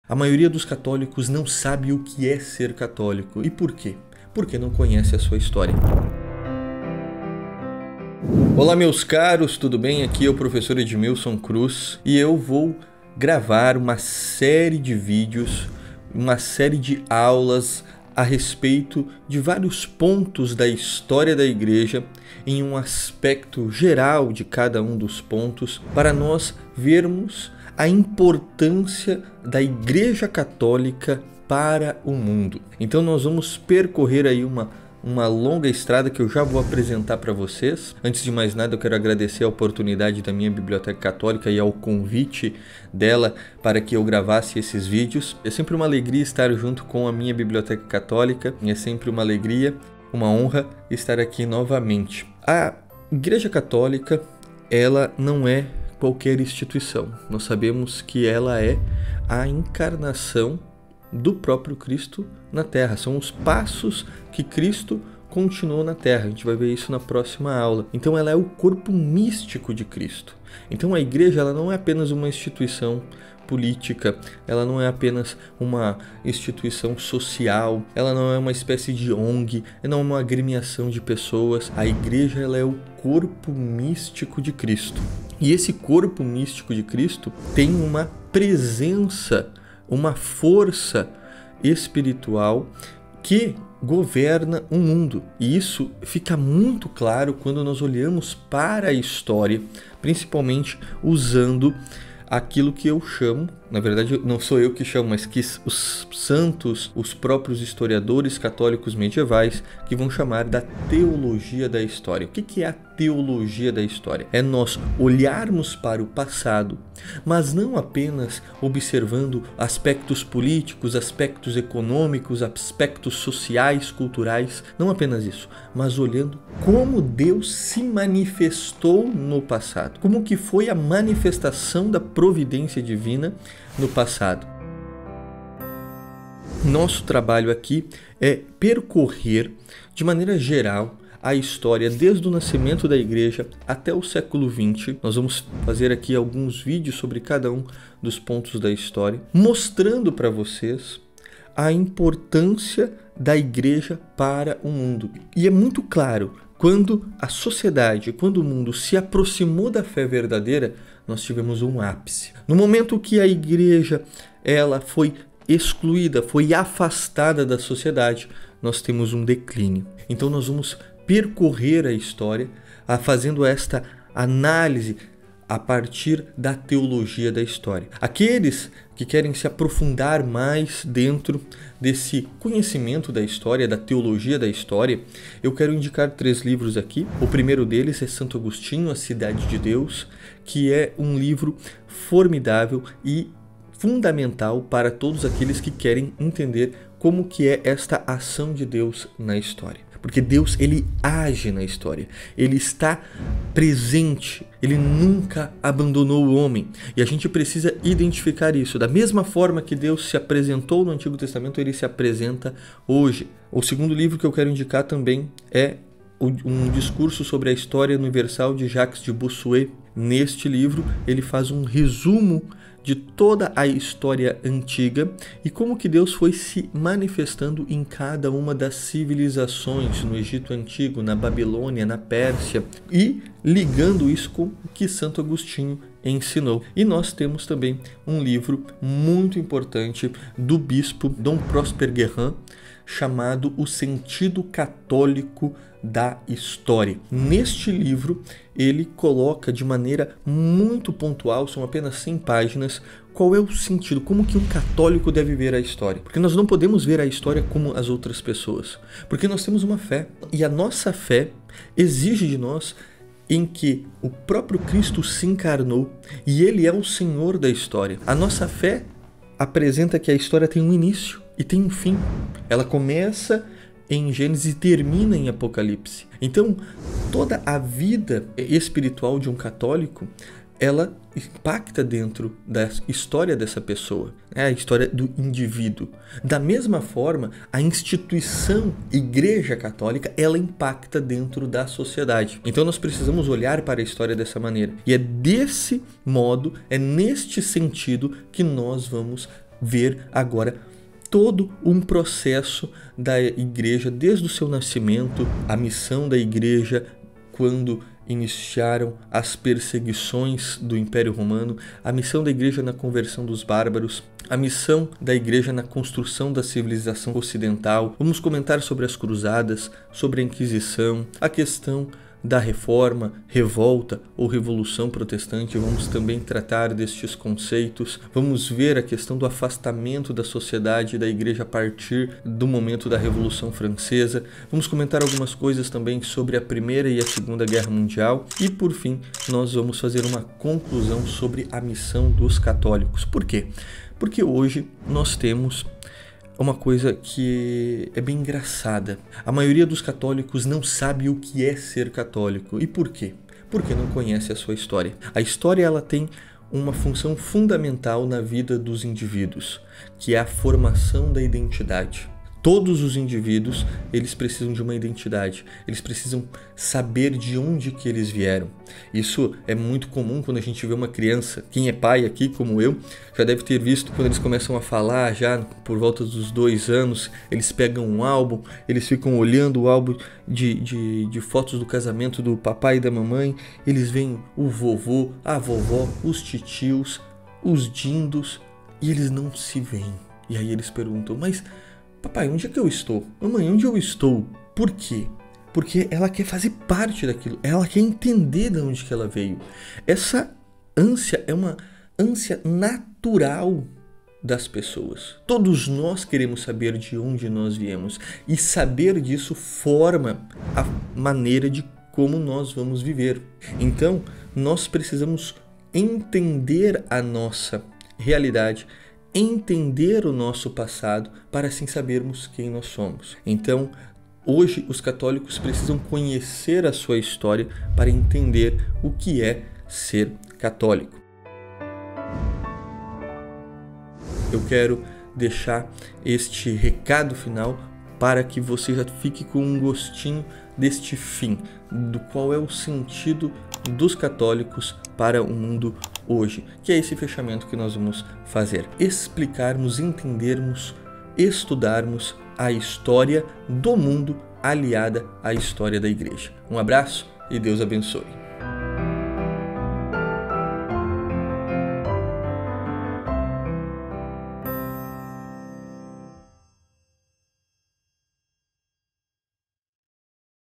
A maioria dos católicos não sabe o que é ser católico. E por quê? Porque não conhece a sua história. Olá meus caros, tudo bem? Aqui é o professor Edmilson Cruz e eu vou gravar uma série de vídeos, uma série de aulas a respeito de vários pontos da história da igreja em um aspecto geral de cada um dos pontos para nós vermos a importância da Igreja Católica para o mundo. Então nós vamos percorrer aí uma longa estrada que eu já vou apresentar para vocês. Antes de mais nada, eu quero agradecer a oportunidade da minha Biblioteca Católica e ao convite dela para que eu gravasse esses vídeos. É sempre uma alegria estar junto com a minha Biblioteca Católica, é sempre uma alegria, uma honra estar aqui novamente. A Igreja Católica, ela não é qualquer instituição. Nós sabemos que ela é a encarnação do próprio Cristo na Terra. São os passos que Cristo continuou na Terra. A gente vai ver isso na próxima aula. Então ela é o corpo místico de Cristo. Então a igreja, ela não é apenas uma instituição política, ela não é apenas uma instituição social, ela não é uma espécie de ONG, não é uma agremiação de pessoas. A igreja, ela é o corpo místico de Cristo. E esse corpo místico de Cristo tem uma presença, uma força espiritual que governa o mundo. E isso fica muito claro quando nós olhamos para a história, principalmente usando aquilo que eu chamo, na verdade não sou eu que chamo, mas que os santos, os próprios historiadores católicos medievais, que vão chamar da teologia da história. O que é a teologia da história? É nós olharmos para o passado, mas não apenas observando aspectos políticos, aspectos econômicos, aspectos sociais, culturais, não apenas isso, mas olhando como Deus se manifestou no passado, como que foi a manifestação da providência divina no passado. Nosso trabalho aqui é percorrer de maneira geral a história desde o nascimento da igreja até o século XX. Nós vamos fazer aqui alguns vídeos sobre cada um dos pontos da história, mostrando para vocês a importância da igreja para o mundo. E é muito claro, quando a sociedade, quando o mundo se aproximou da fé verdadeira, nós tivemos um ápice. No momento que a igreja ela foi excluída, foi afastada da sociedade, nós temos um declínio. Então nós vamos percorrer a história fazendo esta análise a partir da teologia da história. Aqueles que querem se aprofundar mais dentro desse conhecimento da história, da teologia da história, eu quero indicar 3 livros aqui. O primeiro deles é Santo Agostinho, A Cidade de Deus, que é um livro formidável e fundamental para todos aqueles que querem entender como que é esta ação de Deus na história. Porque Deus, ele age na história, ele está presente, ele nunca abandonou o homem. E a gente precisa identificar isso. Da mesma forma que Deus se apresentou no Antigo Testamento, ele se apresenta hoje. O segundo livro que eu quero indicar também é um discurso sobre a história universal de Jacques de Bossuet. Neste livro, ele faz um resumo de toda a história antiga e como que Deus foi se manifestando em cada uma das civilizações, no Egito Antigo, na Babilônia, na Pérsia, e ligando isso com o que Santo Agostinho ensinou. E nós temos também um livro muito importante do bispo Dom Prosper Guerin, chamado O Sentido Católico da História. Neste livro, ele coloca de maneira muito pontual, são apenas 100 páginas, qual é o sentido, como que um católico deve ver a história. Porque nós não podemos ver a história como as outras pessoas, porque nós temos uma fé, e a nossa fé exige de nós em que o próprio Cristo se encarnou e ele é o Senhor da história. A nossa fé apresenta que a história tem um início e tem um fim. Ela começa em Gênesis e termina em Apocalipse. Então, toda a vida espiritual de um católico, ela impacta dentro da história dessa pessoa, a história do indivíduo. Da mesma forma, a instituição Igreja Católica, ela impacta dentro da sociedade. Então nós precisamos olhar para a história dessa maneira. E é desse modo, é neste sentido que nós vamos ver agora todo um processo da igreja desde o seu nascimento, a missão da igreja quando iniciaram as perseguições do Império Romano, a missão da igreja na conversão dos bárbaros, a missão da igreja na construção da civilização ocidental. Vamos comentar sobre as cruzadas, sobre a Inquisição, a questão da reforma, revolta ou revolução protestante. Vamos também tratar destes conceitos. Vamos ver a questão do afastamento da sociedade e da igreja a partir do momento da Revolução Francesa. Vamos comentar algumas coisas também sobre a Primeira e a Segunda Guerra Mundial. E por fim, nós vamos fazer uma conclusão sobre a missão dos católicos. Por quê? Porque hoje nós temos uma coisa que é bem engraçada. A maioria dos católicos não sabe o que é ser católico. E por quê? Porque não conhece a sua história. A história ela tem uma função fundamental na vida dos indivíduos, que é a formação da identidade. Todos os indivíduos, eles precisam de uma identidade, eles precisam saber de onde que eles vieram. Isso é muito comum quando a gente vê uma criança. Quem é pai aqui, como eu, já deve ter visto quando eles começam a falar, já por volta dos 2 anos, eles pegam um álbum, eles ficam olhando o álbum de fotos do casamento do papai e da mamãe, eles veem o vovô, a vovó, os titios, os dindos, e eles não se veem. E aí eles perguntam, mas papai, onde é que eu estou? Mamãe, onde eu estou? Por quê? Porque ela quer fazer parte daquilo, ela quer entender de onde que ela veio. Essa ânsia é uma ânsia natural das pessoas. Todos nós queremos saber de onde nós viemos, e saber disso forma a maneira de como nós vamos viver. Então, nós precisamos entender a nossa realidade, entender o nosso passado para assim sabermos quem nós somos. Então, hoje os católicos precisam conhecer a sua história para entender o que é ser católico. Eu quero deixar este recado final para que você já fique com um gostinho deste fim, do qual é o sentido dos católicos para o mundo hoje, que é esse fechamento que nós vamos fazer. Explicarmos, entendermos, estudarmos a história do mundo aliada à história da igreja. Um abraço e Deus abençoe.